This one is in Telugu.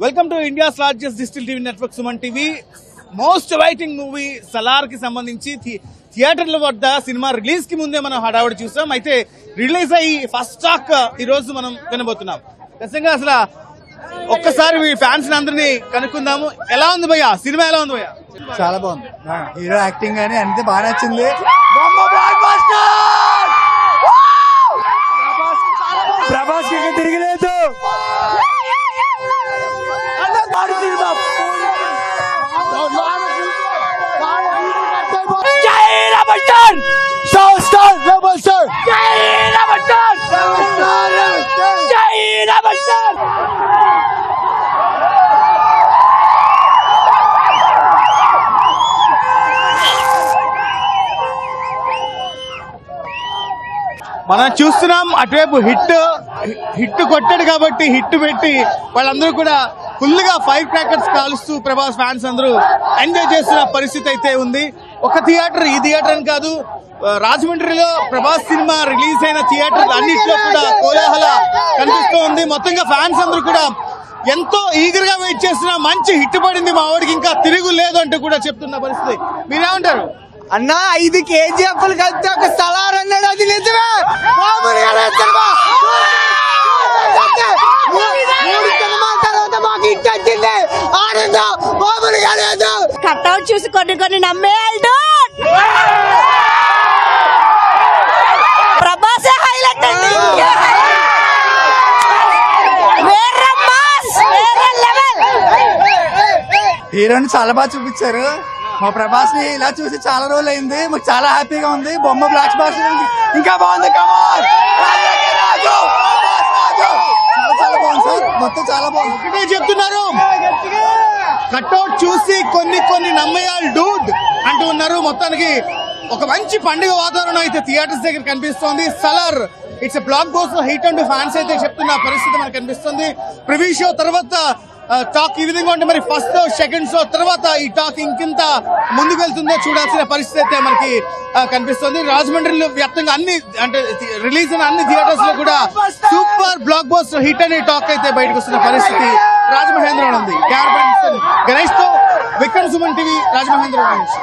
Welcome to India's largest digital TV network Suman TV. Most awaiting movie Salaar కి సంబంధించి థియేటర్ల వద్ద సినిమా రిలీజ్ కి ముందే మనం హడావుడి చూసాం. అయితే రిలీజ్ అయ్యి ఫస్ట్ టాక్ ఈ రోజు మనం వినబోతున్నాం. ఖచ్చితంగా అసలు ఒక్కసారి మీ ఫ్యాన్స్ అందరినీ కనుక్కుందాము. ఎలా ఉంది భయ్యా సినిమా? ఎలా ఉంది భయ్యా? చాలా బాగుంది. హీరో యాక్టింగ్ కానీ అన్ని బాగా నచ్చింది. ప్రభాస్ తిరిగిలేదు. మనం చూస్తున్నాం అటువైపు హిట్ కొట్టాడు కాబట్టి హిట్ పెట్టి వాళ్ళందరూ కూడా ఫుల్ గా ఫైర్ క్రాకర్స్ కాలుస్తూ ప్రభాస్ ఫ్యాన్స్ అందరూ ఎంజాయ్ చేస్తున్న పరిస్థితి అయితే ఉంది. ఒక థియేటర్ ఈ థియేటర్ అని కాదు, రాజమండ్రిలో ప్రభాస్ సినిమా రిలీజ్ అయిన థియేటర్ అన్నింటిలో కూడా కోలాహల కనిపిస్తూ ఉంది. మొత్తంగా ఫ్యాన్స్ అందరూ కూడా ఎంతో ఈగర్ గా వెయిట్ చేస్తున్న మంచి హిట్ పడింది, మా వాడికి ఇంకా తిరుగు లేదు అంటూ కూడా చెప్తున్న పరిస్థితి. మీరేమంటారు? అన్నా 5 కేజీఎఫ్లు కలిస్తే ఒక సలార్ అన్నాడు, అది నిజమే. కట్అవుట్ చూసి కొన్ని నమ్మేయాలి. ప్రభాసే హైలైట్ అండి. హీరోని చాలా బాగా చూపించారు. మా ప్రభాస్ ని ఇలా చూసి చాలా రోజులు అయింది. మాకు చాలా హ్యాపీగా ఉంది. బొమ్మ బ్లాక్ బాస్టర్ ఇంకా బాగుంది. చాలా బాగుంది సార్, మొత్తం చాలా బాగుంది. ఒకటే చెప్తున్నారు, కట్అవుట్ చూసి కొన్ని నమ్మేయాలి డూడ్ అంటూ ఉన్నారు. మొత్తానికి ఒక మంచి పండుగ వాతావరణం అయితే థియేటర్స్ దగ్గర కనిపిస్తోంది. Salaar it's block buster hit అంటూ ఫ్యాన్స్ అయితే చెప్తున్న పరిస్థితి మనకు కనిపిస్తుంది. ప్రివ్యూ షో తర్వాత టాక్ ఈ విధంగా ఉంటే మరి ఫస్ట్ షో సెకండ్ షో తర్వాత ఈ టాక్ ఇంకింత ముందుకు వెళ్తుందో చూడాల్సిన పరిస్థితి అయితే మనకి కనిపిస్తుంది. రాజమండ్రిలో వ్యాప్తంగా అన్ని అంటే రిలీజ్ అయిన అన్ని థియేటర్స్ లో కూడా సూపర్ బ్లాక్ బస్టర్ హిట్ అనే టాక్ అయితే బయటకు వస్తున్న పరిస్థితి రాజమహేంద్రలో ఉంది. గణేష్ తో విక్రమ్ సుమన్ టీవీ రాజమహేంద్రలో నుంచి.